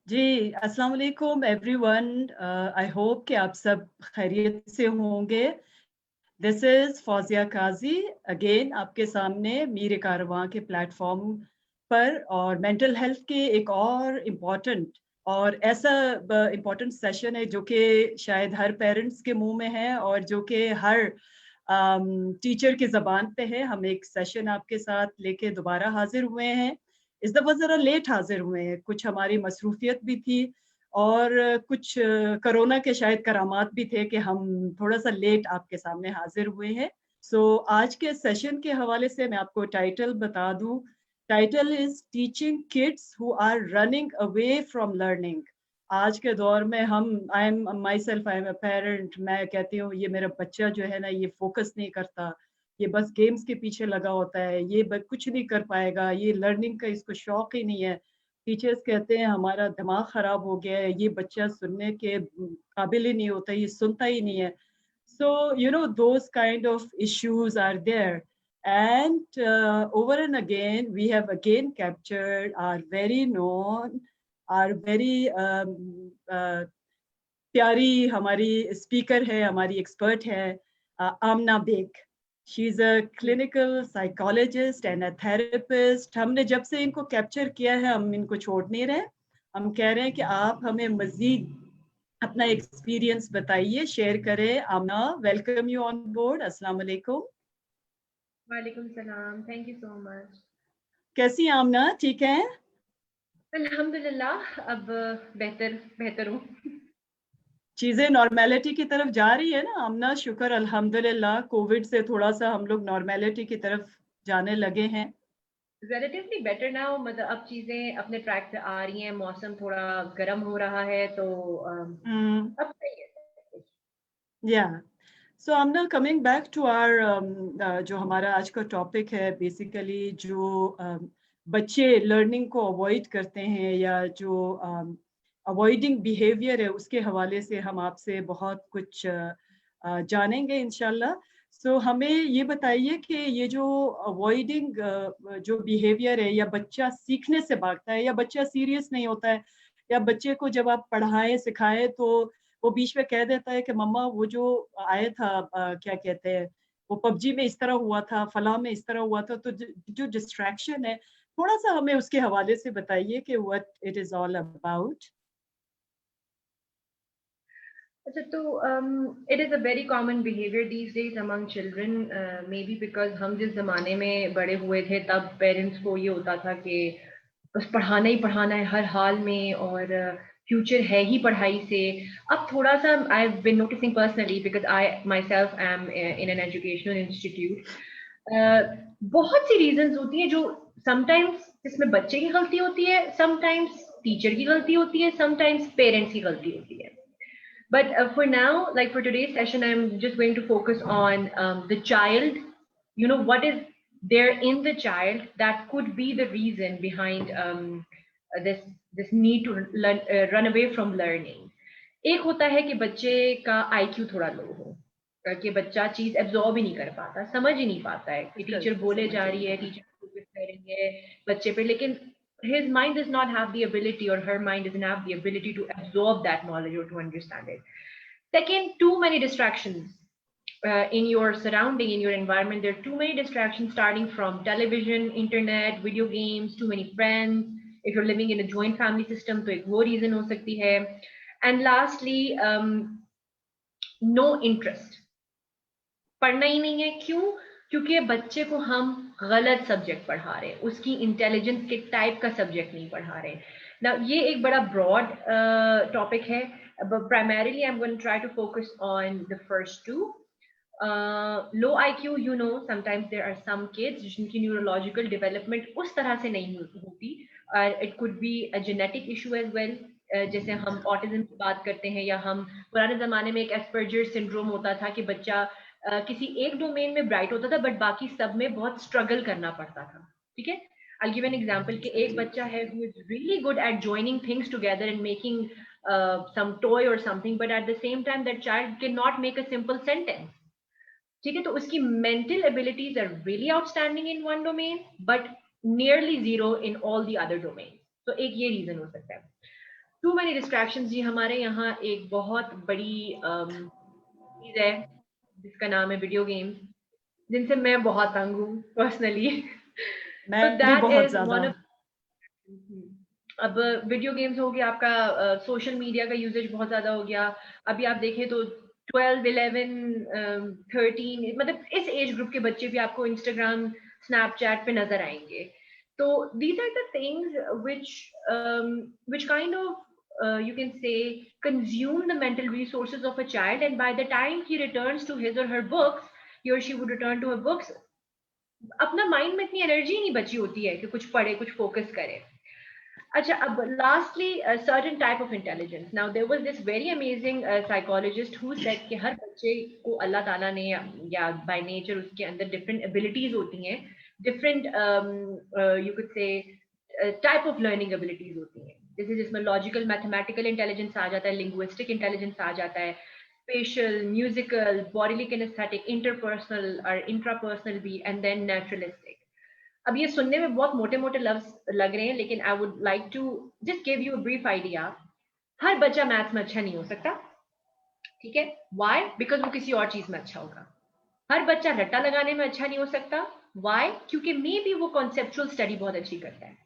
जी, अस्सलाम वालेकुम everyone. I hope कि आप सब खैरियत से होंगे। This is Fauzia Qazi again आपके सामने मीर कारवां के प्लेटफ़ॉर्म पर और मेंटल हेल्थ के एक और इम्पोर्टेंट और ऐसा इम्पोर्टेंट सेशन है जो कि शायद हर पेरेंट्स के मुँह में है और जो कि हर टीचर की ज़बान पे है। हम एक सेशन आपके साथ लेके दोबारा हाज़िर हुए हैं। इस दफ़ा ज़रा लेट हाज़िर हुए हैं, कुछ हमारी मसरूफ़ियत भी थी और कुछ कोरोना के शायद करामात भी थे कि हम थोड़ा-सा लेट आपके सामने हाज़िर हुए हैं। सो आज के सेशन के हवाले से मैं आपको टाइटल बता दूँ, title is teaching kids who are running away from learning. आज के दौर में हम आई एम अ पेरेंट, मैं कहती हूँ ये मेरा बच्चा जो है ना ये फ़ोकस नहीं करता, ये बस गेम्स के पीछे लगा होता है, ये कुछ नहीं कर पाएगा, ये लर्निंग का इसको शौक ही नहीं है। टीचर्स कहते हैं हमारा दिमाग खराब हो गया है, ये बच्चा सुनने के काबिल ही नहीं होता, ये सुनता ही नहीं है। So, you know, those kind of issues are there. And over and again, we have again captured our very known, our very प्यारी हमारी स्पीकर है, हमारी एक्सपर्ट है Amna Baig. She is a clinical psychologist and a therapist. हमने जब से इनको capture किया है, हम इनको छोड़ नहीं रहे। हम कह रहे हैं कि आप हमें मज़ीद अपना एक्सपीरियंस बताइए, शेयर करें। आमना, वेलकम यू ऑन बोर्ड। अस्सलाम वालेकुम। वालेकुम सलाम, थैंक यू सो मच। कैसी हैं आमना, ठीक हैं? अल्हम्दुलिल्लाह, अब बेहतर बेहतर हूँ। चीज़ें नॉर्मैलिटी की तरफ जा रही है ना आमना? शुक्र अल्हम्दुलिल्लाह, कोविड से थोड़ा-सा हम लोग नॉर्मैलिटी की तरफ जाने लगे हैं। रिलेटिवली बेटर नाउ, मतलब अब चीज़ें अपने ट्रैक पे आ रही हैं, मौसम थोड़ा गर्म हो रहा है तो हुँ, अब सही है सब कुछ। या so I am now coming back to our जो हमारा आज का टॉपिक है बेसिकली जो बच्चे लर्निंग को अवॉइड करते हैं या जो अवॉइडिंग बिहेवियर है उसके हवाले से हम आपसे बहुत कुछ जानेंगे इंशाल्लाह। सो हमें ये बताइए कि ये जो अवॉइडिंग जो बिहेवियर है या बच्चा सीखने से भागता है या बच्चा सीरियस नहीं होता है या बच्चे को जब आप पढ़ाएं सिखाएं तो वो बीच में कह देता है कि मम्मा वो जो आया था क्या कहते हैं वो पबजी में इस तरह हुआ था, फलां में इस तरह हुआ था, तो जो डिस्ट्रैक्शन है थोड़ा-सा हमें उसके हवाले से बताइए कि what it is all about? अच्छा, तो it is a very common behaviour these days among children, may be because हम जिस ज़माने में बड़े हुए थे तब पेरेंट्स को ये होता था कि बस पढ़ाना ही पढ़ाना है हर हाल में और फ्यूचर है ही पढ़ाई से। अब थोड़ा-सा I have been noticing personally because I myself am in an educational institute. बहुत सी रीज़न्स होती हैं जो समटाइम्स जिसमें बच्चे की गलती होती है, समटाइम्स टीचर की गलती होती है, समटाइम्स पेरेंट्स की गलती होती है। But for now, like for today's session, I'm just going to focus on the child. You know, what is there in the child that could be the reason behind this need to run away from learning. एक होता है कि बच्चे का IQ थोड़ा लो हो, कि बच्चा चीज एब्जॉर्ब ही नहीं कर पाता, समझ ही नहीं पाता है कि टीचर बिल्कुल, बोले समझ जा रही है, जाइएगा। टीचर फोकस कर रही है बच्चे पे, लेकिन his mind does not have the ability or her mind doesn't have the ability to absorb that knowledge or to understand it. Second, too many distractions in your surrounding, in your environment. There are too many distractions starting from television, internet, video games, too many friends. If you're living in a joint family system, तो एक वो reason हो सकती है. And lastly, no interest. पढ़ना ही नहीं है, क्यों? क्योंकि बच्चे को हम गलत सब्जेक्ट पढ़ा रहे हैं, उसकी इंटेलिजेंस के टाइप का सब्जेक्ट नहीं पढ़ा रहे। ना ये एक बड़ा ब्रॉड टॉपिक है, but primarily I'm going to try to focus on the first two. Low IQ, you know, sometimes there are some kids जिनकी neurological development उस तरह से नहीं होती. It could be a genetic issue as well. जैसे हम autism की बात करते हैं, या हम पुराने जमाने में एक एस्पर्जर सिंड्रोम होता था कि बच्चा किसी एक डोमेन में ब्राइट होता था बट बाकी सब में बहुत स्ट्रगल करना पड़ता था। ठीक है, I'll give an example कि एक बच्चा है who is really good at joining things together and making some toy or something, but at the same time that child cannot make a simple sentence. ठीक है, तो उसकी mental abilities are really outstanding in one domain but nearly zero in all the other domains. तो एक ये reason हो सकता है. टू मैनी डिस्ट्रैक्शंस जी हमारे यहाँ एक बहुत बड़ी चीज है जिसका नाम है वीडियो गेम्स, जिनसे मैं बहुत तंग हूँ पर्सनली। तो मैं भी दैट बहुत इज ज्यादा। वन ऑफ, अब वीडियो गेम्स हो गया आपका, सोशल मीडिया का यूजेज बहुत ज्यादा हो गया। अभी आप देखें तो 12, 11, 13, मतलब इस एज ग्रुप के बच्चे भी आपको इंस्टाग्राम, स्नैपचैट पे नजर आएंगे। तो these are the things which kind of you can say consume the mental resources of a child, and by the time he returns to his or her books, he or she would return to her books, अपना mind में इतनी energy नहीं बची होती है कि कुछ पढ़े, कुछ फोकस करे। अच्छा, अब lastly, a certain type of intelligence. Now there was this very amazing psychologist who said कि हर बच्चे को अल्लाह ताला ने या by nature उसके अंदर different abilities होती हैं, different you could say type of learning abilities होती हैं। जैसे जिसमें logical mathematical intelligence आ जाता है, linguistic intelligence आ जाता है, spatial, musical, bodily kinesthetic, interpersonal और intrapersonal भी, and then naturalistic। अब ये सुनने में बहुत मोटे मोटे लफ्ज लग रहे हैं, लेकिन I would like to just give you a brief idea. हर बच्चा मैथ्स में अच्छा नहीं हो सकता, ठीक है? व्हाई? बिकॉज वो किसी और चीज में अच्छा होगा। हर बच्चा रट्टा लगाने में अच्छा नहीं हो सकता, व्हाई? क्योंकि मे बी वो कॉन्सेप्चुअल स्टडी बहुत अच्छी करता है।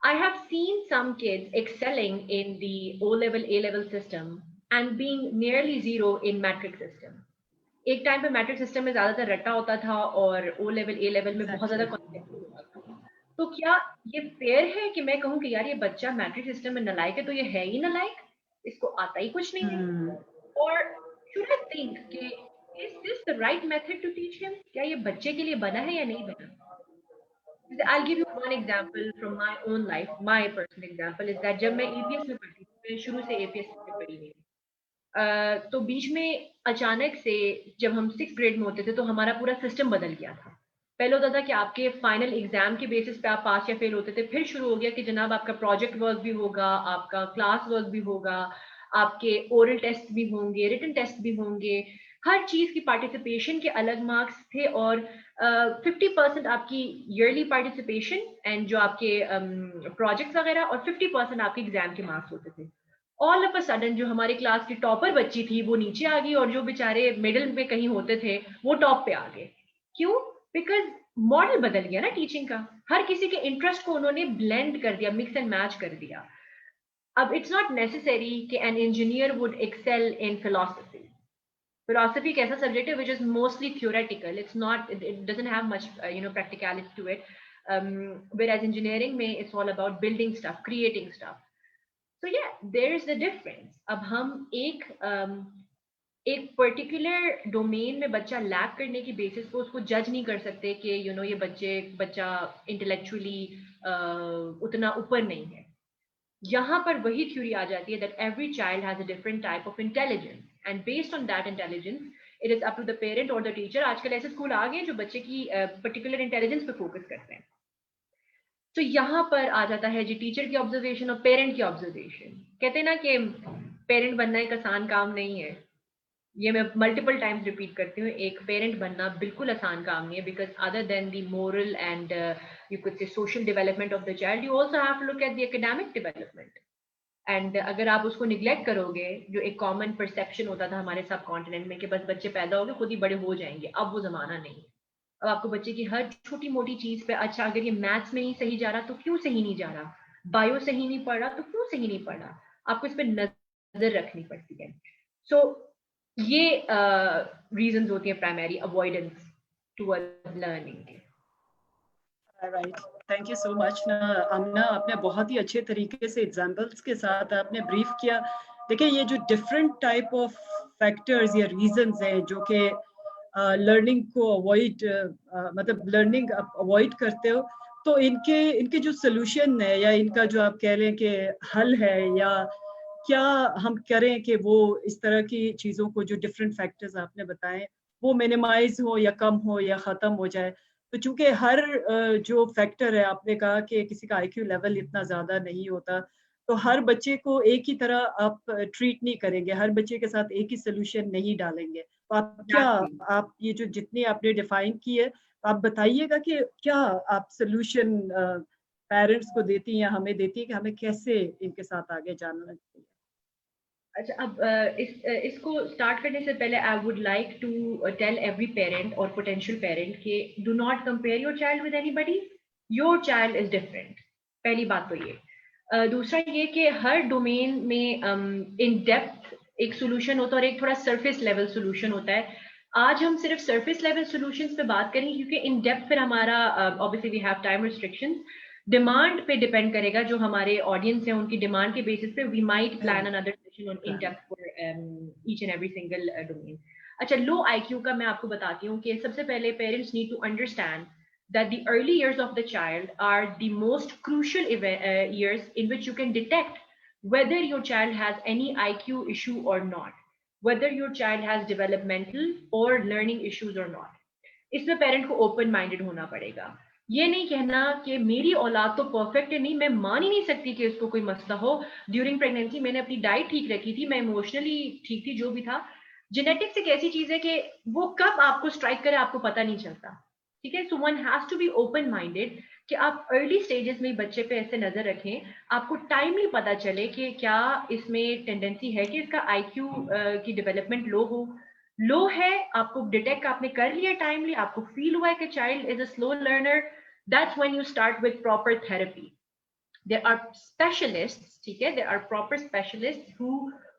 I have seen some kids excelling in the O level, A level system and being nearly zero in metric system. एक टाइम पे मैट्रिक सिस्टम में ज्यादातर रट्टा होता था और ओ लेवल, ए लेवल में बहुत ज्यादा कॉन्सेप्ट होता था। तो क्या ये फेयर है कि मैं कहूँ कि यार ये बच्चा मैट्रिक सिस्टम में नालायक है तो ये है ही नालायक, इसको आता ही कुछ नहीं है? और शुड आई थिंक कि is this the right method to teach him? क्या ये बच्चे के लिए बना है या नहीं बना? I'll give you one example from my own life. My personal example is that जब मैं एपीएस में पढ़ती थी, मैं शुरू से एपीएस में पढ़ी नहीं थी। तो बीच में अचानक से जब हम 6th ग्रेड में होते थे तो हमारा पूरा सिस्टम बदल गया था। पहले होता था कि आपके फाइनल एग्जाम के बेसिस पे आप पास या फेल होते थे, फिर शुरू हो गया कि जनाब आपका प्रोजेक्ट वर्क भी होगा, आपका क्लास वर्क भी होगा, आपके ओरल टेस्ट भी होंगे, रिटन टेस्ट भी होंगे, हर चीज की पार्टिसिपेशन के अलग मार्क्स थे, और 50% आपकी ईयरली पार्टिसिपेशन एंड जो आपके प्रोजेक्ट्स वगैरह, और 50% आपके एग्जाम के मार्क्स होते थे। ऑल ऑफ अ सडन जो हमारी क्लास की टॉपर बच्ची थी वो नीचे आ गई, और जो बेचारे मिडिल में कहीं होते थे वो टॉप पे आ गए। क्यों? बिकॉज मॉडल बदल गया ना टीचिंग का। हर किसी के इंटरेस्ट को उन्होंने ब्लेंड कर दिया, मिक्स एंड मैच कर दिया। अब इट्स नॉट नेसेसरी कि an engineer would excel in philosophy. Philosophy कैसा सब्जेक्ट है which is mostly theoretical, it's not, it doesn't have much practicality to it, whereas engineering में it's all about building stuff, creating stuff. So yeah, there is the difference. अब हम एक particular domain में बच्चा lack करने की basis पे उसको जज नहीं कर सकते कि ये बच्चा इंटेलेक्चुअली उतना ऊपर नहीं है। यहाँ पर वही थ्योरी आ जाती है that every child has a different type of intelligence, and based on that intelligence it is up to the parent और द टीचर। आजकल ऐसे स्कूल आ गए जो बच्चे की पर्टिकुलर इंटेलिजेंस पे फोकस करते हैं। तो यहाँ पर आ जाता है जी टीचर की ऑब्जर्वेशन और पेरेंट की ऑब्जर्वेशन। कहते हैं ना कि पेरेंट बनना एक आसान काम नहीं है, ये मैं मल्टीपल टाइम्स रिपीट करती हूँ, एक पेरेंट बनना बिल्कुल आसान काम नहीं है, because other than the moral and you could say social development of the child, you also have to look at the academic development. And अगर आप उसको निग्लेक्ट करोगे, जो एक कॉमन परसेप्शन होता था हमारे सब कॉन्टिनेंट में कि बस बच्चे पैदा हो गए खुद ही बड़े हो जाएंगे, अब वो जमाना नहीं। अब आपको बच्चे की हर छोटी मोटी चीज पे, अच्छा अगर ये मैथ्स में नहीं सही जा रहा तो क्यों सही नहीं जा रहा, बायो सही नहीं पढ़ रहा तो क्यों सही नहीं पढ़ रहा, आपको इस पर नजर रखनी पड़ती है। सो ये रीजंस होती हैं primary avoidance toward learning. Right, thank you so much Amna, आपने बहुत ही अच्छे तरीके से एग्जांपल्स के साथ आपने ब्रीफ किया। देखिए ये जो डिफरेंट टाइप ऑफ फैक्टर्स या रीजंस हैं जो कि लर्निंग को अवॉइड मतलब लर्निंग अवॉइड करते हो, तो इनके जो सोल्यूशन है या इनका जो आप कह रहे हैं कि हल है, या क्या हम करें कि वो इस तरह की चीज़ों को जो डिफरेंट फैक्टर्स आपने बताए वो मिनिमाइज हो या कम हो या ख़त्म हो जाए। तो चूंकि हर जो फैक्टर है, आपने कहा कि किसी का आईक्यू लेवल इतना ज़्यादा नहीं होता, तो हर बच्चे को एक ही तरह आप ट्रीट नहीं करेंगे, हर बच्चे के साथ एक ही सोल्यूशन नहीं डालेंगे। तो आप ये जो जितनी आपने डिफाइन की है, आप बताइएगा कि क्या आप सोल्यूशन पेरेंट्स को देती हैं या हमें देती है कि हमें कैसे इनके साथ आगे जाना चाहिए? अच्छा, अब इसको स्टार्ट करने से पहले I would like to tell every parent और पोटेंशियल पेरेंट कि do not compare your child with anybody, your child is different. पहली बात तो ये। दूसरा ये कि हर डोमेन में इन डेप्थ एक सोल्यूशन होता है और एक थोड़ा सरफेस लेवल सोल्यूशन होता है। आज हम सिर्फ सरफेस लेवल सोल्यूशंस पे बात करेंगे क्योंकि इन डेप्थ फिर हमारा obviously we have time restrictions, demand पे डिपेंड करेगा, जो हमारे ऑडियंस है उनकी डिमांड के बेसिस पे we might plan another session on in depth for each and every single domain. अच्छा, लो आईक्यू का मैं आपको बताती हूँ कि सबसे पहले parents need to understand that the early years of the child are the most crucial years in which you can detect whether your child has any IQ issue or not, whether your child has developmental or learning issues or not. इसमें parent को open minded होना पड़ेगा। ये नहीं कहना कि मेरी औलाद तो परफेक्ट है, नहीं, मैं मान ही नहीं सकती कि उसको कोई मसला हो। ड्यूरिंग प्रेगनेंसी मैंने अपनी डाइट ठीक रखी थी, मैं इमोशनली ठीक थी, जो भी था। जेनेटिक्स एक ऐसी चीज है कि वो कब आपको स्ट्राइक करे आपको पता नहीं चलता, ठीक है। So one has to be open minded कि आप अर्ली स्टेजेस में बच्चे पे ऐसे नजर रखें, आपको टाइमली पता चले कि क्या इसमें टेंडेंसी है कि इसका आईक्यू की डेवलपमेंट लो है, आपको डिटेक्ट आपने कर लिया टाइमली, आपको फील हुआ है कि child is a slow learner, that's when you start with proper therapy. There are specialists, ठीक है, there are proper specialists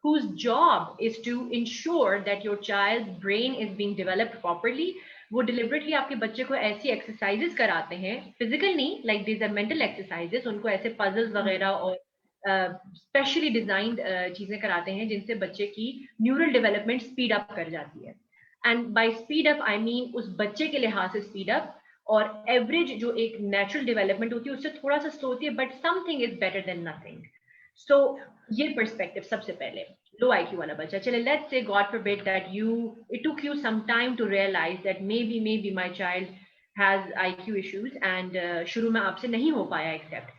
whose job is to ensure that your child's brain is being developed properly. वो deliberately आपके बच्चे को ऐसी exercises कराते हैं, physical नहीं, like these are mental exercises, उनको ऐसे पजल्स वगैरह और स्पेशली डिजाइंड चीजें कराते हैं जिनसे बच्चे की न्यूरल डेवलपमेंट स्पीड अप कर जाती है। And by speed up I mean उस बच्चे के लिहाज से स्पीड अप, और एवरेज जो एक नेचुरल डेवलपमेंट होती है उससे थोड़ा सा स्लो होती है, but something is better than nothing. So ये पर्सपेक्टिव सबसे पहले लो आईक्यू वाला बच्चा, चले let's say god forbid that it took you some time to realize that maybe my child has IQ issues and शुरू में आपसे नहीं हो पाया एक्सेप्ट।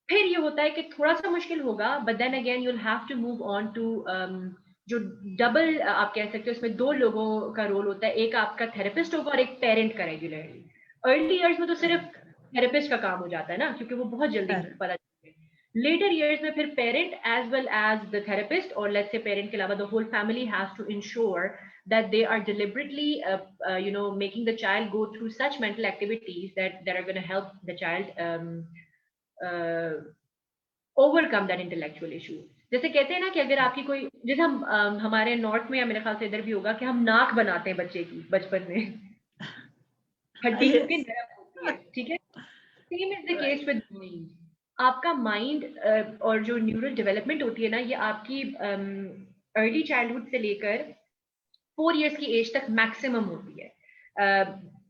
फिर ये होता है कि थोड़ा सा मुश्किल होगा, but then again you will have to move on to जो डबल आप कह सकते हो, उसमें दो लोगों का रोल होता है, एक आपका थेरेपिस्ट होगा और एक पेरेंट का रेगुलरली। अर्ली ईयर्स में तो सिर्फ थेरेपिस्ट का काम हो जाता है ना, क्योंकि वो बहुत जल्दी पता चलता है। लेटर ईयर्स में फिर parent as well as the therapist, और लेट्स से पेरेंट के अलावा the whole family has to ensure that they are deliberately making the child go through such mental activities that are going to help the child overcome that intellectual issue. जैसे कहते हैं ना कि अगर आपकी कोई, जैसे हम हमारे नॉर्थ में या मेरे ख्याल से इधर भी होगा कि हम नाक बनाते हैं बच्चे की बचपन में, हड्डी क्योंकि नरम होती है, ठीक है। Same is the case with mind. आपका माइंड और जो न्यूरल डेवलपमेंट होती है ना, ये आपकी अर्ली चाइल्डहुड से लेकर 4 years की एज तक मैक्सिमम होती है।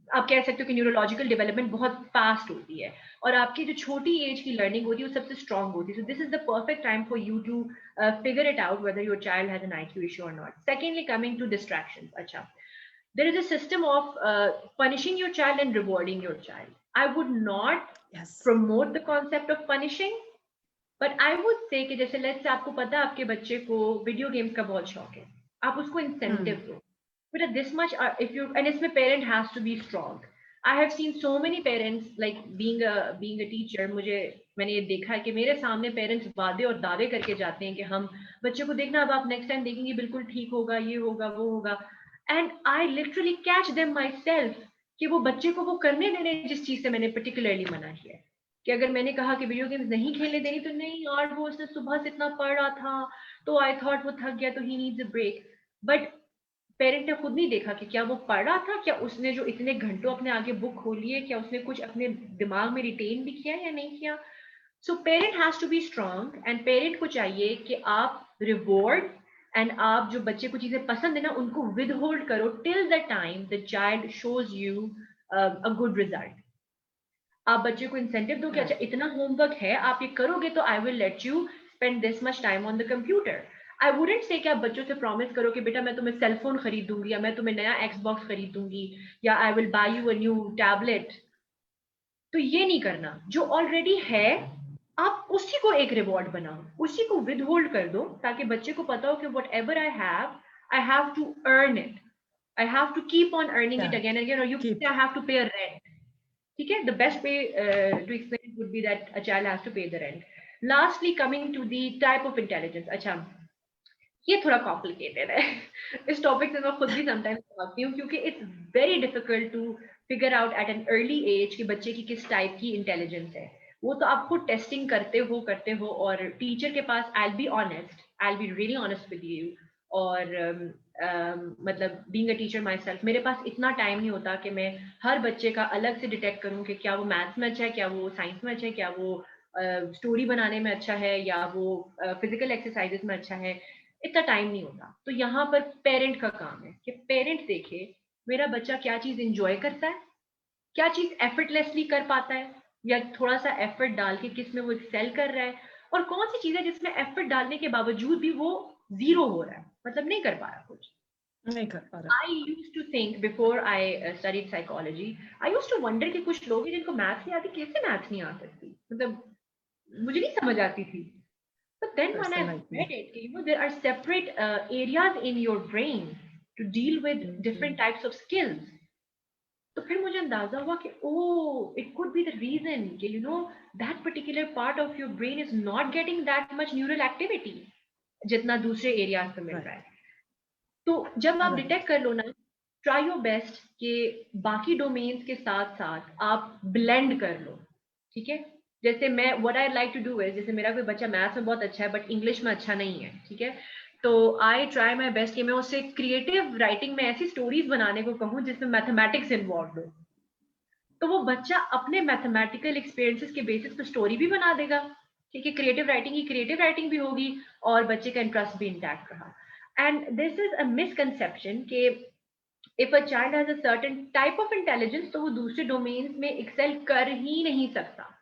आप कह सकते हो कि न्यूरोलॉजिकल डेवलपमेंट बहुत फास्ट होती है, और आपकी जो छोटी एज की लर्निंग होती है वो सबसे स्ट्रॉन्ग होती है। So this is the perfect time for you to figure it out whether your child has an IQ issue और not. Secondly, coming to distractions. अच्छा, there is a system of punishing your child and rewarding your child. I would not promote the concept of punishing, but I would say कि जैसे let's say आपको पता है आपके बच्चे को video games का बहुत शौक है, आप उसको इंसेंटिव दो, but this much if you, and इसमें parent has to be strong. I have seen so many parents, like being a teacher, मैंने ये देखा है कि मेरे सामने पेरेंट्स वादे और दावे करके जाते हैं कि हम बच्चे को देखना, अब आप नेक्स्ट टाइम देखेंगे बिल्कुल ठीक होगा, ये होगा वो होगा, and I literally catch them my self कि वो बच्चे को वो करने दे रहे हैं जिस चीज से मैंने पर्टिकुलरली मना किया है। कि अगर मैंने कहा कि वीडियो गेम्स नहीं खेलने देनी, तो नहीं यार वो उसने सुबह से इतना पढ़ रहा था तो आई थॉट वो थक गया तो ही needs a break. But parent ने खुद नहीं देखा कि क्या वो पढ़ रहा था, क्या उसने जो इतने घंटों अपने आगे बुक खोली है क्या उसने कुछ अपने दिमाग में रिटेन भी किया या नहीं किया। So parent has to be strong, and parent को चाहिए कि आप रिवॉर्ड एंड आप जो बच्चे को चीजें पसंद है ना उनको विद होल्ड करो till the time the child shows you a good result. आप बच्चे को इंसेंटिव दो कि अच्छा इतना होमवर्क है, आप ये करोगे तो I will let you spend this much time on the computer. I wouldn't say कि आप बच्चों से प्रॉमिस करो कि बेटा मैं तुम्हें सेल फोन खरीद दूंगी, या मैं तुम्हें नया एक्सबॉक्स खरीद दूंगी, या I will buy you a new tablet. तो ये नहीं करना, जो ऑलरेडी है आप उसी को एक रिवॉर्ड बनाओ, उसी को विद होल्ड कर दो, ताकि बच्चे को पता हो कि whatever I have to earn it, I have to keep on earning it again and again, और you I have to pay a rent. ठीक है, the best way to explain would be that a child has to pay the rent. Lastly, coming to the type of intelligence. अच्छा, ये थोड़ा complicated है. इस topic से मैं खुद भी समटाइम्स भागती हूँ क्योंकि it's very difficult to figure out at an early age कि बच्चे की किस टाइप की इंटेलिजेंस है. वो तो आप खुद टेस्टिंग करते हो और टीचर के पास, I will be honest, I will be really honest with you, और मतलब being a teacher myself, मेरे पास इतना टाइम नहीं होता कि मैं हर बच्चे का अलग से डिटेक्ट करूँ कि क्या वो मैथ्स में अच्छा है, क्या वो साइंस में अच्छा है, क्या वो स्टोरी बनाने में अच्छा है, या वो फिजिकल एक्सरसाइजेस में अच्छा है. इतना टाइम नहीं होता. तो यहाँ पर पेरेंट का काम है कि पेरेंट देखे मेरा बच्चा क्या चीज एंजॉय करता है, क्या चीज एफर्टलेसली कर पाता है या थोड़ा सा एफर्ट डाल के किस में वो एक्सेल कर रहा है, और कौन सी चीज है जिसमें एफर्ट डालने के बावजूद भी वो जीरो हो रहा है, मतलब नहीं कर पा रहा कुछ. नहीं कर पा रहा. I used to think before I studied psychology, I used to wonder कि कुछ लोग हैं जिनको मैथ्स नहीं आती, कैसे मैथ्स नहीं आ सकती, मतलब मुझे नहीं समझ आती थी. But then when I read it, there are separate areas in your brain to deal with different types of skills. तो फिर मुझे अंदाजा हुआ कि it could be the reason कि that particular part of your brain is not getting that much neural activity जितना दूसरे areas पे मिल रहा है. तो जब आप डिटेक्ट कर लो ना, try your best कि बाकी डोमेन्स के साथ साथ आप ब्लेंड कर लो. ठीक है, जैसे मैं what I like to do is, जैसे मेरा कोई बच्चा मैथ्स में बहुत अच्छा है बट इंग्लिश में अच्छा नहीं है, ठीक है, तो आई ट्राई माई बेस्ट कि मैं उससे क्रिएटिव राइटिंग में ऐसी स्टोरीज बनाने को कहूँ जिसमें मैथमेटिक्स इन्वॉल्व हो. तो वो बच्चा अपने मैथमेटिकल एक्सपीरियंसेस के बेसिस पे स्टोरी भी बना देगा. ठीक है, क्रिएटिव राइटिंग भी होगी और बच्चे का इंटरेस्ट भी इंटैक्ट रहा. And this is a misconception कि if a child has a certain type of intelligence तो वो दूसरे डोमेन्स में एक्सेल कर ही नहीं सकता.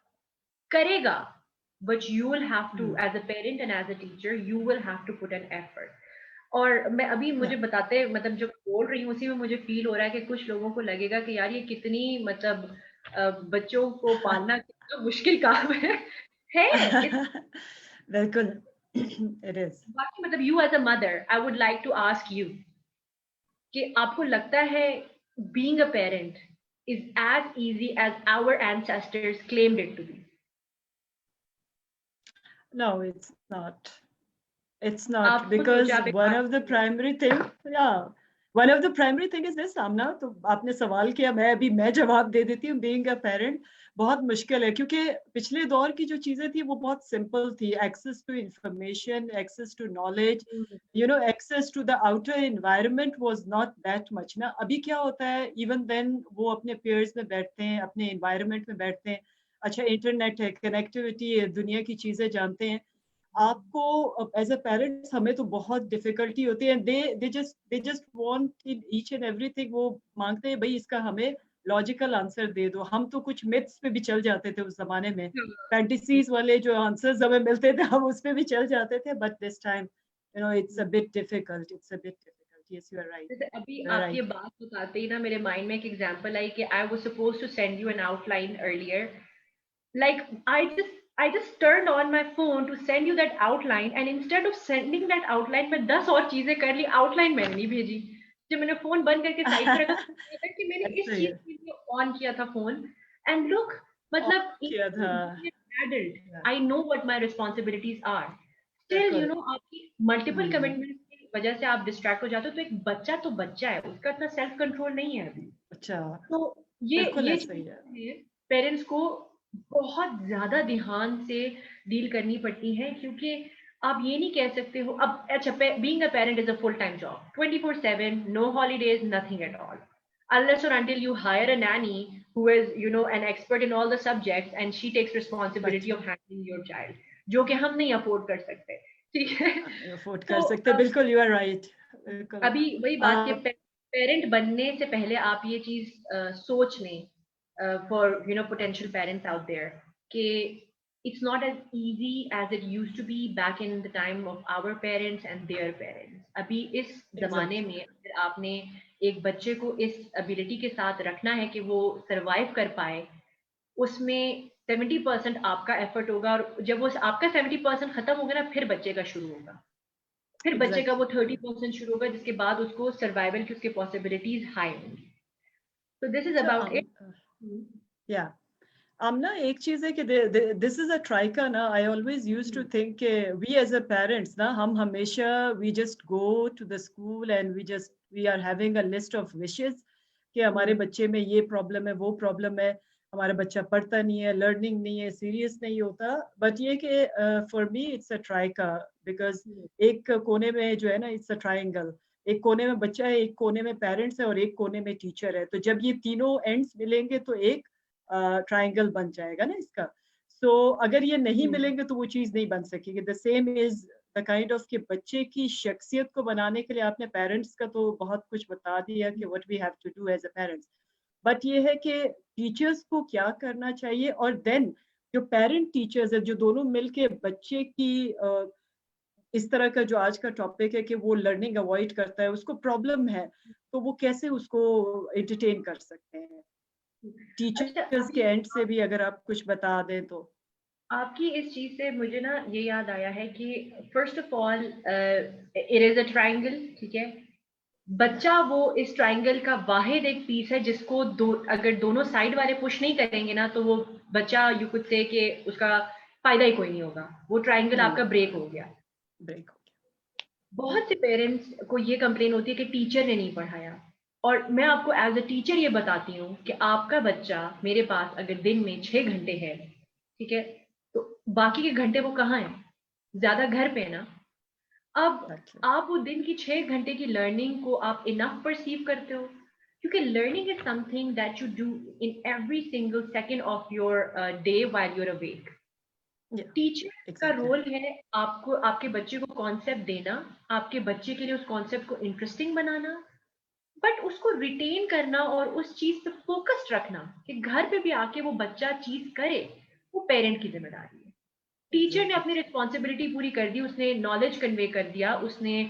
करेगा, but you will have to as a parent and as a teacher you will have to put an effort. और मैं अभी मुझे बताते मतलब जो बोल रही हूँ उसी में मुझे फील हो रहा है कि कुछ लोगों को लगेगा कि यार ये कितनी मतलब बच्चों को पालना कितना मुश्किल काम है. बिल्कुल. It is. बाकी मतलब you as a mother I would like to ask you कि आपको लगता है being a parent is as easy as our ancestors claimed it to be? No, it's not. It's not, because one of the primary thing is this, Amna, तो आपने सवाल किया, मैं जवाब दे देती हूँ. Being a parent बहुत मुश्किल है क्योंकि पिछले दौर की जो चीजें थी वो बहुत सिंपल थी. Access to information, access to knowledge, access to the outer environment was not that much. ना अभी क्या होता है, even then वो अपने peers में बैठते हैं, अपने environment में बैठते हैं. अच्छा, इंटरनेट है, कनेक्टिविटी है, दुनिया की चीजें जानते हैं. आपको एज अ पेरेंट्स हमें तो बहुत डिफिकल्टी होती है. They just want in each and everything. वो मांगते हैं भाई इसका हमें लॉजिकल आंसर दे दो. हम तो कुछ मिथ्स पे भी चल जाते थे उस जमाने में. फैंटेसीज वाले जो आंसर्स हमें मिलते थे हम उस पे भी चल जाते थे. But this time it's a bit difficult. Yes, you are right. जैसे अभी आप ये बात बताते ही ना मेरे माइंड में एक एग्जांपल आई कि I was supposed to send you an outline earlier. Like I just turned on my phone to send you that outline, and instead of sending that outline मैं 10 और चीजें कर ली. आउटलाइन मैंने नहीं भेजी. जब मैंने फोन बंद करके साइड पे रखा कि मैंने इस चीज के लिए ऑन किया था फोन. एंड लुक, मतलब adult, I know what my responsibilities are. Still आपकी मल्टीपल कमिटमेंट्स की वजह से आप डिस्ट्रैक्ट हो जाते हो. तो एक बच्चा तो बच्चा है, उसका इतना सेल्फ कंट्रोल नहीं है अभी. अच्छा, तो ये चीजें पेरेंट्स को बहुत ज्यादा ध्यान से डील करनी पड़ती है क्योंकि आप ये नहीं कह सकते हो अब. अच्छा, being a parent is a full time job, 24/7, no holidays, nothing at all, unless or until you hire a nanny who is an expert in all the subjects and she takes responsibility of handling your child, जो कि हम नहीं afford कर सकते. ठीक है, afford कर सकते. बिल्कुल, यू आर राइट. अभी वही बात कि पेरेंट बनने से पहले आप ये चीज सोच लें for potential parents out there कि it's not as easy as it used to be back in the time of our parents and their parents. अभी इस जमाने में अगर आपने एक बच्चे को इस एबिलिटी के साथ रखना है कि वो सरवाइव कर पाए, उसमें 70% आपका एफर्ट होगा, और जब वो आपका 70% खत्म होगा ना, फिर बच्चे का शुरू होगा. फिर बच्चे का वो 30% शुरू होगा, जिसके बाद उसको सर्वाइवल की उसके पॉसिबिलिटीज हाई होंगी. So this is about it. Yeah. Amna एक चीज है कि दिस इज अ ट्राइका ना. I always use to think we as a parents ना, हम हमेशा we just go to the school and we are having a list of wishes कि हमारे बच्चे में ये प्रॉब्लम है, वो प्रॉब्लम है, हमारा बच्चा पढ़ता नहीं है, लर्निंग नहीं है, सीरियस नहीं होता. बट ये कि फॉर मी इट्स अ ट्राइका, बिकॉज एक कोने में जो है ना, इट्स अ ट्राइंगल. एक कोने में बच्चा है, एक कोने में पेरेंट्स है और एक कोने में टीचर है. तो जब ये तीनों एंड्स मिलेंगे तो एक ट्राइंगल बन जाएगा ना इसका. सो अगर ये नहीं मिलेंगे तो वो चीज नहीं बन सकेगी. The same is the kind of कि बच्चे की शख्सियत को बनाने के लिए आपने पेरेंट्स का तो बहुत कुछ बता दिया कि what we have to do as a parents. But ये है कि टीचर्स को क्या करना चाहिए, और देन जो पेरेंट टीचर्स है, जो दोनों मिलके बच्चे की इस तरह का जो आज का टॉपिक है कि वो लर्निंग अवॉइड करता है, उसको प्रॉब्लम है, तो वो कैसे उसको एंटरटेन कर सकते हैं. अच्छा, टीचर्स के एंड से भी अगर आप कुछ बता दें तो. आपकी इस चीज से मुझे ना ये याद आया है कि first of all it is a triangle, ठीक है. बच्चा वो इस ट्रायंगल का वाहिद एक पीस है जिसको अगर दोनों साइड वाले पुश नहीं करेंगे ना, तो वो बच्चा यू कुड से कि उसका फायदा ही कोई नहीं होगा. वो ट्रायंगल आपका ब्रेक हो गया. ब्रेक हो बहुत से पेरेंट्स को ये कंप्लेन होती है कि टीचर ने नहीं पढ़ाया. और मैं आपको एज अ टीचर ये बताती हूँ कि आपका बच्चा मेरे पास अगर दिन में 6 घंटे है, ठीक है, तो बाकी के घंटे वो कहाँ है? ज्यादा घर पे ना. अब गया. आप वो दिन की 6 घंटे की लर्निंग को आप इनफ परसीव करते हो? क्योंकि learning is something that you do in every single second of your day while you're awake. Teacher का एग्जैक्टली. रोल है आपको आपके बच्चे को कॉन्सेप्ट देना, आपके बच्चे के लिए उस कॉन्सेप्ट को इंटरेस्टिंग बनाना, बट उसको रिटेन करना और उस चीज पे फोकस्ड रखना कि घर पे भी आके वो बच्चा चीज करे. वो पेरेंट की जिम्मेदारी है. टीचर ने अपनी रिस्पॉन्सिबिलिटी पूरी कर दी, उसने नॉलेज कन्वे कर दिया, उसने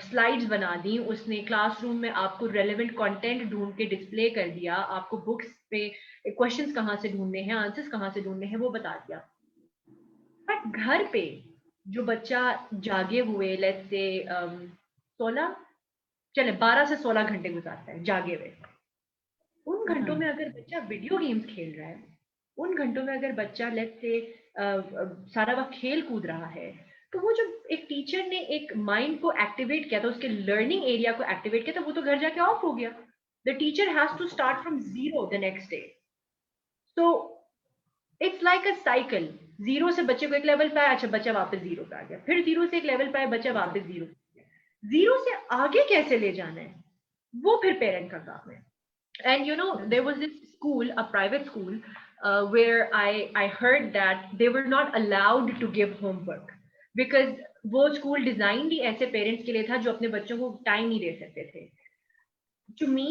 स्लाइड्स बना दी, उसने क्लासरूम में आपको रेलेवेंट कंटेंट ढूंढ के डिस्प्ले कर दिया, आपको बुक्स पे क्वेश्चंस कहाँ से ढूंढने हैं, आंसर्स कहाँ से ढूंढने हैं वो बता दिया. बट घर पे जो बच्चा जागे हुए लेट्स से 16, चले 12 से 16 घंटे गुजारता है जागे हुए, उन घंटों में अगर बच्चा वीडियो गेम्स खेल रहा है, उन घंटों में अगर बच्चा लेट्स से सारा वक्त खेल कूद रहा है, तो वो जो एक टीचर ने एक माइंड को एक्टिवेट किया था, उसके लर्निंग एरिया को एक्टिवेट किया था, वो तो घर जाके ऑफ हो गया. The teacher has to start from zero the next day. So it's like a cycle. Zero से बच्चे को एक लेवल पे आया, अच्छा बच्चा वापस जीरो पे आ गया, फिर जीरो से एक लेवल पे आया, बच्चा वापस जीरो पे आ गया. जीरो से आगे कैसे ले जाना है वो फिर पेरेंट का काम है. And you know, there was this school, a private school, where I heard that they were not allowed to give homework because वो स्कूल डिजाइन ही ऐसे पेरेंट्स के लिए था जो अपने बच्चों को टाइम नहीं दे सकते थे. To me,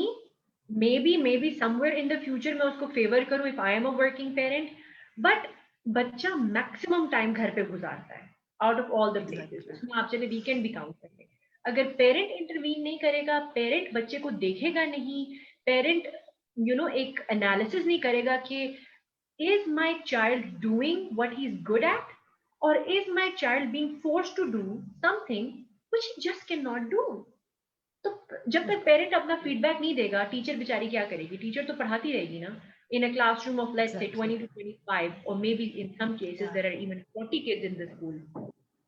maybe somewhere in the future मैं उसको फेवर करूं if I am a working parent, but बच्चा मैक्सिमम टाइम घर पे गुजारता है out of all the places. उसमें आप चले वीकेंड भी काउंट कर लें. अगर पेरेंट इंटरवीन नहीं करेगा, पेरेंट बच्चे को देखेगा नहीं, पेरेंट एक एनालिसिस नहीं करेगा कि is my child doing what he is good at, or is my child being forced to do something which he just cannot do. तो जब तक पेरेंट अपना फीडबैक नहीं देगा, टीचर बेचारी क्या करेगी? टीचर तो पढ़ाती रहेगी ना. In a classroom of let's say 20 to 25, or maybe in some cases there are even 40 kids in the school,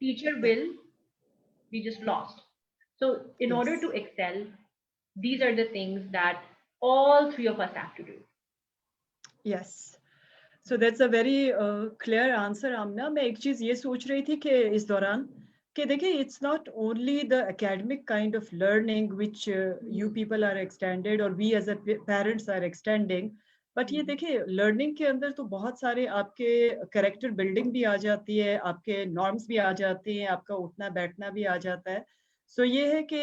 teacher will be just lost. So in order to excel, these are the things that all three of us have to do. Yes. So that's a very clear answer, आमना. मैं एक चीज ये सोच रही थी कि इस दौरान कि देखिए, it's not only the academic kind of learning which you people are extended or we as a parents are extending, but ये देखिए learning के अंदर तो बहुत सारे आपके character building भी आ जाती है, आपके norms भी आ जाती हैं, आपका उठना बैठना भी आ जाता है. So ये है कि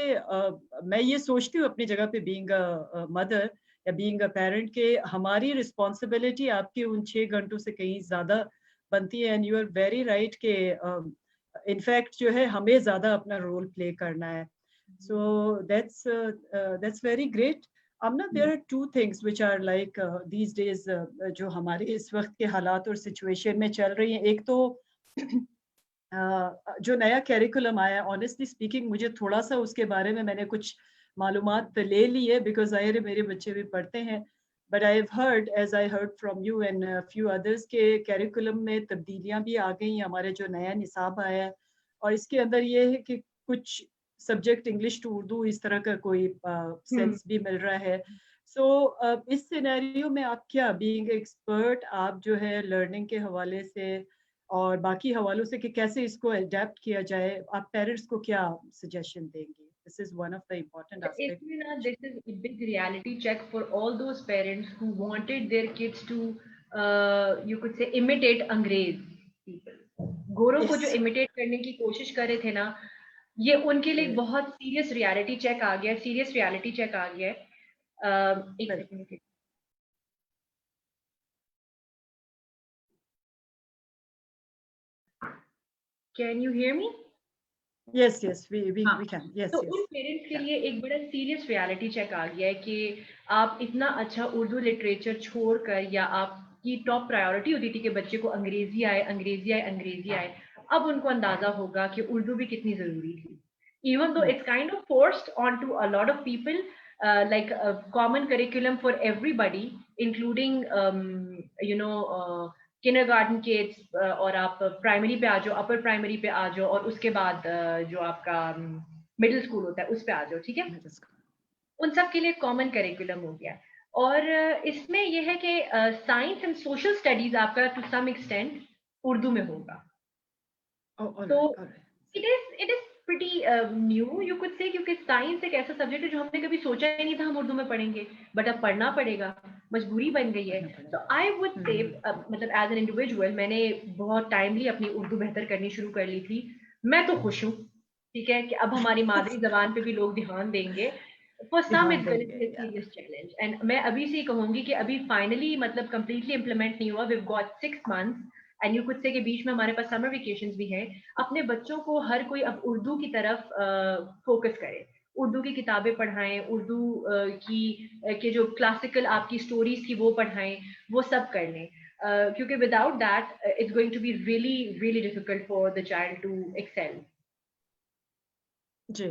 मैं ये सोचती हूँ अपनी जगह पे being a mother या बीइंग अ पेरेंट के हमारी रिस्पॉन्सिबिलिटी आपके उन 6 घंटों से कहीं ज्यादा बनती है. And you are very right के इनफैक्ट जो है हमें ज्यादा अपना रोल प्ले करना है. So that's very great. Amna, there are two things which are like these days जो हमारे इस वक्त के हालात और सिचुएशन में चल रही हैं. एक तो जो नया कैरिकुलम आया, ऑनेस्टली स्पीकिंग मुझे थोड़ा सा उसके बारे में मैंने कुछ मालूमात ले ली है बिकॉज मेरे बच्चे भी पढ़ते हैं. but I have heard, as I heard from you and a few others, के कैरिकुलम में तब्दीलियां भी आ गई हैं, हमारे जो नया निसाब आया है, और इसके अंदर ये है कि कुछ सब्जेक्ट इंग्लिश टू उर्दू इस तरह का कोई सेंस भी मिल रहा है. सो इस सिनेरियो में आप क्या, बीइंग एक्सपर्ट, आप जो है लर्निंग के हवाले से और बाकी हवालों से कि कैसे इसको अडेप्ट किया जाए, आप पेरेंट्स को क्या सजेशन देंगे? This is one of the important aspects. This is a big reality check for all those parents who wanted their kids to, you could say, imitate अंग्रेज people. गोरों को जो इमिटेट करने की कोशिश कर रहे थे ना, ये उनके लिए बहुत सीरियस रियलिटी चेक आ गया, सीरियस रियलिटी चेक आ गया. एक second. Can you hear me? Yes, we can. Yes, तो yes. उन पेरेंट्स के लिए एक बड़ा सीरियस रियलिटी चेक आ गया है कि आप इतना अच्छा उर्दू लिटरेचर छोड़कर, या आपकी टॉप प्रायोरिटी होती थी कि बच्चे को अंग्रेजी आए, अंग्रेजी आए, अंग्रेजी आए, अब उनको अंदाजा होगा कि उर्दू भी कितनी जरूरी थी. Even though it's kind of forced onto a lot of people, like a common curriculum for everybody, including kindergarten kids, और आप प्राइमरी पे आ जाओ, अपर प्राइमरी पे आ जाओ, और उसके बाद जो आपका मिडिल स्कूल होता है उस पे आ जाओ, ठीक है. उन सब के लिए कॉमन करिकुलम हो गया. और इसमें यह है कि साइंस एंड सोशल स्टडीज आपका टू सम एक्सटेंट उर्दू में होगा. तो it is pretty new you could say, क्योंकि साइंस एक ऐसा सब्जेक्ट है जो हमने कभी सोचा ही नहीं था हम उर्दू में पढ़ेंगे, बट अब पढ़ना पड़ेगा, मजबूरी बन गई है. तो आई वुड से मतलब एज एन इंडिविजुअल मैंने बहुत टाइमली अपनी उर्दू बेहतर करनी शुरू कर ली थी. मैं तो खुश हूँ, ठीक है, कि अब हमारी मादरी जबान पे भी लोग ध्यान देंगे. For some it's going to be a serious challenge, and मैं अभी से कहूंगी कि अभी फाइनली मतलब कंप्लीटली इंप्लीमेंट नहीं हुआ. We have got 6 months and you could say के बीच में हमारे पास समर वेकेशंस भी हैं. अपने बच्चों को हर कोई अब उर्दू की तरफ फोकस करे, उर्दू की किताबें पढ़ाएं, उर्दू के जो क्लासिकल आपकी स्टोरीज थी वो पढ़ाएं, वो सब कर लें, क्योंकि without that it's going to be really really difficult for the child to excel. जी.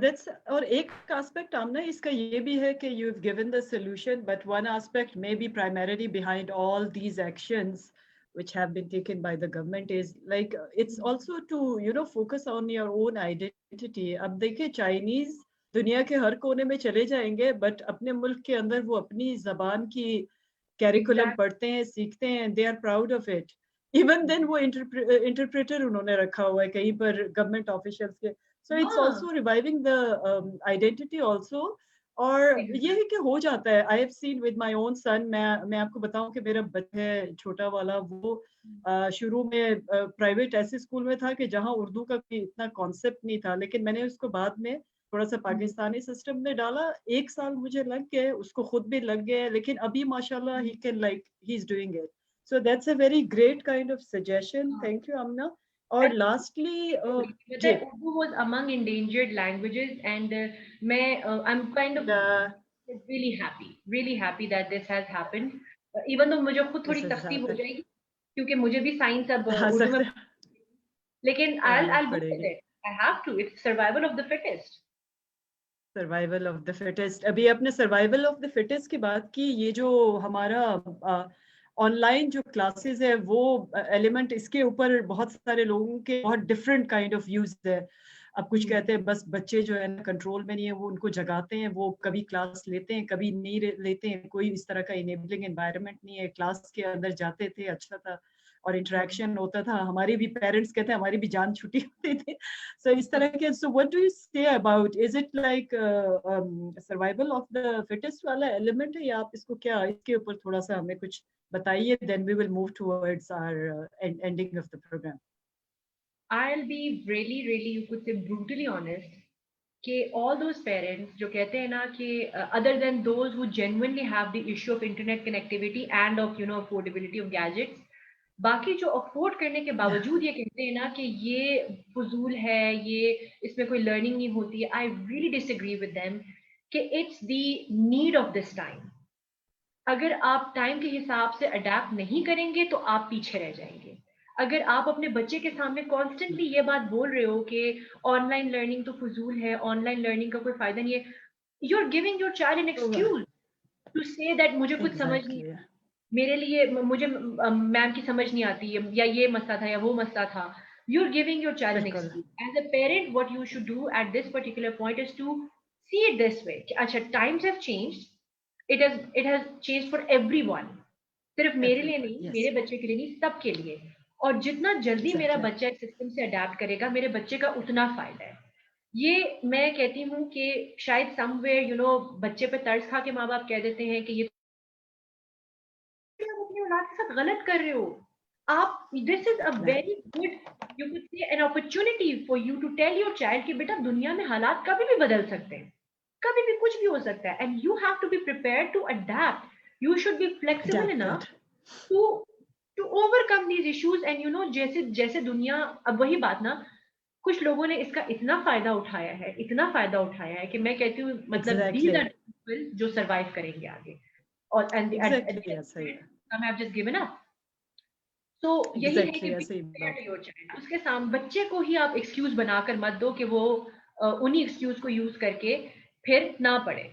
That's, और एक aspect आमना इसका ये भी है कि you've given the solution, but one aspect maybe primarily behind all these actions which have been taken by the government is like it's also to focus on your own identity. अब देखिए Chinese दुनिया के हर कोने में चले जाएंगे, but अपने मुल्क के अंदर वो अपनी जबान की कैरिकुलम पढ़ते हैं, सीखते हैं, they are proud of it. Even then वो इंटरप्रेटर उन्होंने रखा हुआ है कहीं पर गवर्नमेंट ऑफिशियल्स के. So it's also reviving the identity also. और ये है कि हो जाता है. I have seen with my own son. मैं आपको बताऊं कि मेरा बच्चा है छोटा वाला, वो शुरू में प्राइवेट ऐसे स्कूल में था कि जहाँ उर्दू का कोई इतना कॉन्सेप्ट नहीं था, लेकिन मैंने उसको बाद में थोड़ा सा पाकिस्तानी सिस्टम में डाला. 1 साल मुझे लग गए, उसको खुद भी लग गए, लेकिन अभी माशाल्लाह he can like he's doing it. So that's a very great kind of suggestion. Thank you, Amna. Or lastly, Urdu was among endangered languages, and I'm kind of really happy that this has happened. Even though मुझे खुद थोड़ी तकलीफ हो जाएगी क्योंकि मुझे भी science अब उर्दू में, लेकिन I'll go with it. I have to. It's survival of the fittest. Survival of the fittest. अभी आपने सर्वाइवल ऑफ द फिटेस्ट की बात की. ये जो हमारा ऑनलाइन जो क्लासेस है वो एलिमेंट, इसके ऊपर बहुत सारे लोगों के बहुत डिफरेंट काइंड ऑफ व्यूज है. अब कुछ कहते हैं बस बच्चे जो है ना कंट्रोल में नहीं है, वो उनको जगाते हैं, वो कभी क्लास लेते हैं कभी नहीं लेते हैं, कोई इस तरह का इनेबलिंग एनवायरनमेंट नहीं है. क्लास के अंदर जाते थे, अच्छा था और इंटरेक्शन होता था. हमारे भी पेरेंट्स कहते हैं हमारी भी जान छुट्टी होती थी. सो इस तरह के, so what do you say about, is it like survival of the fittest वाला एलिमेंट है, या आप इसको क्या, इसके ऊपर थोड़ा सा हमें कुछ बताइए, then we will move towards our ending of the program. I'll be really you could say brutally honest कि all those parents जो कहते हैं ना कि other than those who genuinely have the issue of internet connectivity and of affordability of gadgets, बाकी जो afford करने के बावजूद ये कहते हैं ना कि ये फजूल है, ये इसमें कोई लर्निंग नहीं होती है, I really disagree with them कि it's the need of this time. अगर आप टाइम के हिसाब से अडेप्ट नहीं करेंगे तो आप पीछे रह जाएंगे. अगर आप अपने बच्चे के सामने कॉन्स्टेंटली ये बात बोल रहे हो कि ऑनलाइन लर्निंग तो फजूल है, ऑनलाइन लर्निंग का कोई फायदा नहीं है, you are giving your child an excuse. To say that मुझे कुछ समझ नहीं, मेरे लिए मुझे मैम की समझ नहीं आती है, या ये मसला था या वो मसला था. You're giving your child an excuse. As a parent, what you should do at this particular point is to see it this way. अच्छा, times have changed. It has changed for everyone. सिर्फ मेरे लिए नहीं, मेरे बच्चे के लिए नहीं, सबके लिए. और जितना जल्दी मेरा बच्चा इस सिस्टम से अडेप्ट करेगा, मेरे बच्चे का उतना फायदा है. ये मैं कहती हूँ कि शायद समवेयर बच्चे पे तर्स खा के माँ बाप कह देते हैं कि ये आप अपनी औलाद के साथ गलत कर रहे हो. आप this is a very good, you could say an opportunity for you to tell your child कि बेटा दुनिया में हालात कभी भी बदल सकते हैं, कभी भी कुछ भी हो सकता है, and you have to be prepared to adapt. You should be flexible enough to overcome these issues. And जैसे जैसे दुनिया, अब वही बात ना, कुछ लोगों ने इसका इतना फायदा उठाया है कि मैं कहती हूँ मतलब these are people जो सर्वाइव करेंगे आगे. और some have just given up. So यही है कि उसके सामने बच्चे को ही आप एक्सक्यूज बनाकर मत दो कि वो उन्हीं एक्सक्यूज को यूज करके फिर ना पढ़े.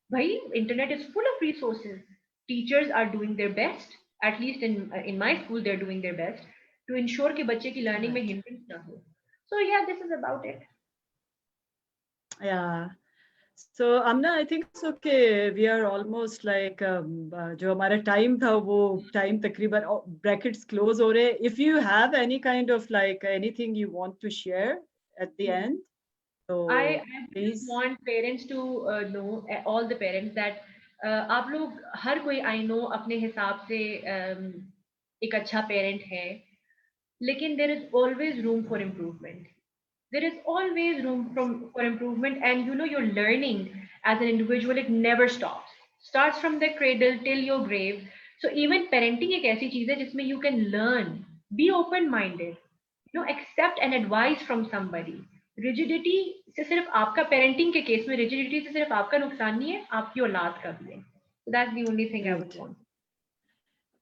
भाई internet is full of resources. Teachers are doing their best, at least in my school they are doing their best to ensure कि बच्चे की लर्निंग में हिंड्रेंस ना हो. So yeah, this is about it. Yeah. So Amna, I think it's okay. We are almost like जो हमारा time था वो time तकरीबन brackets close हो रहे. If you have any kind of like anything you want to share at the end, so I please. just want parents to know, all the parents, that आप लोग हर कोई I know अपने हिसाब से एक अच्छा parent है, लेकिन there is always room for improvement. There is always room for improvement, and your learning as an individual, it never starts from the cradle till your grave. So even parenting एक ऐसी चीज है जिसमें you can learn, be open minded, accept an advice from somebody. Rigidity से सिर्फ आपका, parenting के case में rigidity से सिर्फ आपका नुकसान नहीं है, आपकी औलाद का भी है. So that's the only thing I would want.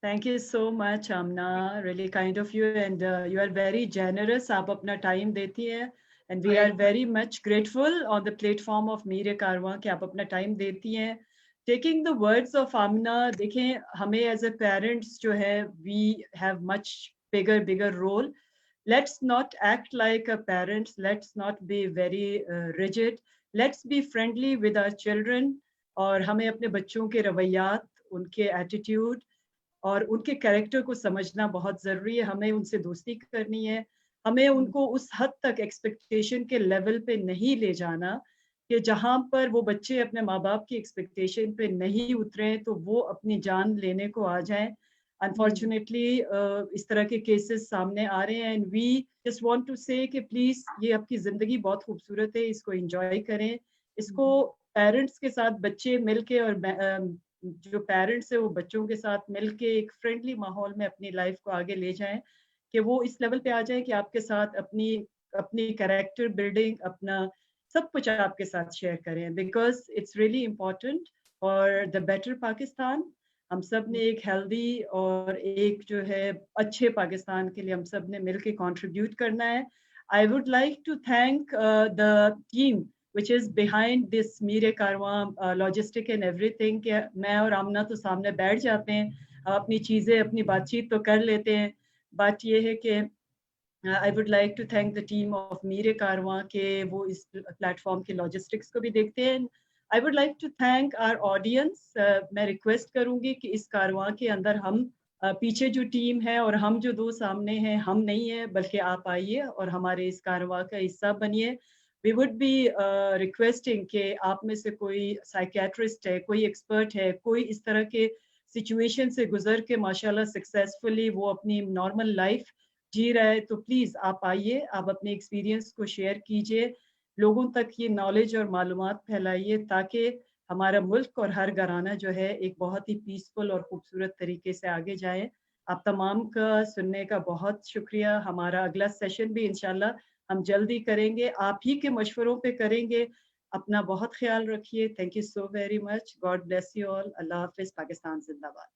Thank you so much, Amna. Really kind of you, and you are very generous. आप अपना time देती हैं, and we are very much grateful on the platform of Meere Karwan कि आप अपना time देती हैं. Taking the words of Amna, देखें हमें as a parents जो है, we have much bigger role. Let's not act like a parents. Let's not be very rigid. Let's be friendly with our children. और हमें अपने बच्चों के रवैयात, उनके attitude और उनके कैरेक्टर को समझना बहुत ज़रूरी है. हमें उनसे दोस्ती करनी है. हमें उनको उस हद तक एक्सपेक्टेशन के लेवल पे नहीं ले जाना कि जहाँ पर वो बच्चे अपने माँ बाप की एक्सपेक्टेशन पे नहीं उतरे तो वो अपनी जान लेने को आ जाएं. अनफॉर्चुनेटली इस तरह के केसेस सामने आ रहे हैं, and we just want to say कि प्लीज़ ये आपकी ज़िंदगी बहुत खूबसूरत है, इसको एंजॉय करें. इसको पेरेंट्स के साथ बच्चे मिलके और जो पेरेंट्स है वो बच्चों के साथ मिलके एक फ्रेंडली माहौल में अपनी लाइफ को आगे ले जाएं कि वो इस लेवल पे आ जाएं कि आपके साथ अपनी कैरेक्टर बिल्डिंग, अपना सब कुछ आपके साथ शेयर करें. Because it's really important for the better Pakistan. हम सब ने एक हेल्दी और एक जो है अच्छे पाकिस्तान के लिए हम सब ने मिलके कंट्रीब्यूट करना है. I would like to thank the team which is behind this Meere Karwan logistic and everything. कि मैं और आमना तो सामने बैठ जाते हैं, अपनी चीज़ें अपनी बातचीत तो कर लेते हैं. बात ये है कि I would like to thank the team of Meere Karwan के वो इस प्लेटफॉर्म के लॉजिस्टिक्स को भी देखते हैं. I would like to thank our audience. मैं रिक्वेस्ट करूँगी कि इस कारवां के अंदर हम पीछे जो टीम है और हम जो दो सामने हैं, हम नहीं है बल्कि आप आइए और हमारे इस कारवां का हिस्सा बनिए. We would be requesting कि आप में से कोई साइकियाट्रिस्ट है, कोई एक्सपर्ट है, कोई इस तरह के सिचुएशन से गुजर के माशाल्लाह सक्सेसफुली वो अपनी नॉर्मल लाइफ जी रहा है, तो प्लीज़ आप आइए, आप अपने एक्सपीरियंस को शेयर कीजिए, लोगों तक ये नॉलेज और मालूमात फैलाइए ताकि हमारा मुल्क और हर घराना जो है एक बहुत ही पीसफुल और खूबसूरत तरीके से आगे जाए. आप तमाम का सुनने का बहुत शुक्रिया. हमारा अगला सेशन भी इंशाल्लाह हम जल्दी करेंगे, आप ही के मशवरों पे करेंगे. अपना बहुत ख्याल रखिए. Thank you so very much. God bless you all. अल्लाह हाफिज़. पाकिस्तान जिंदाबाद.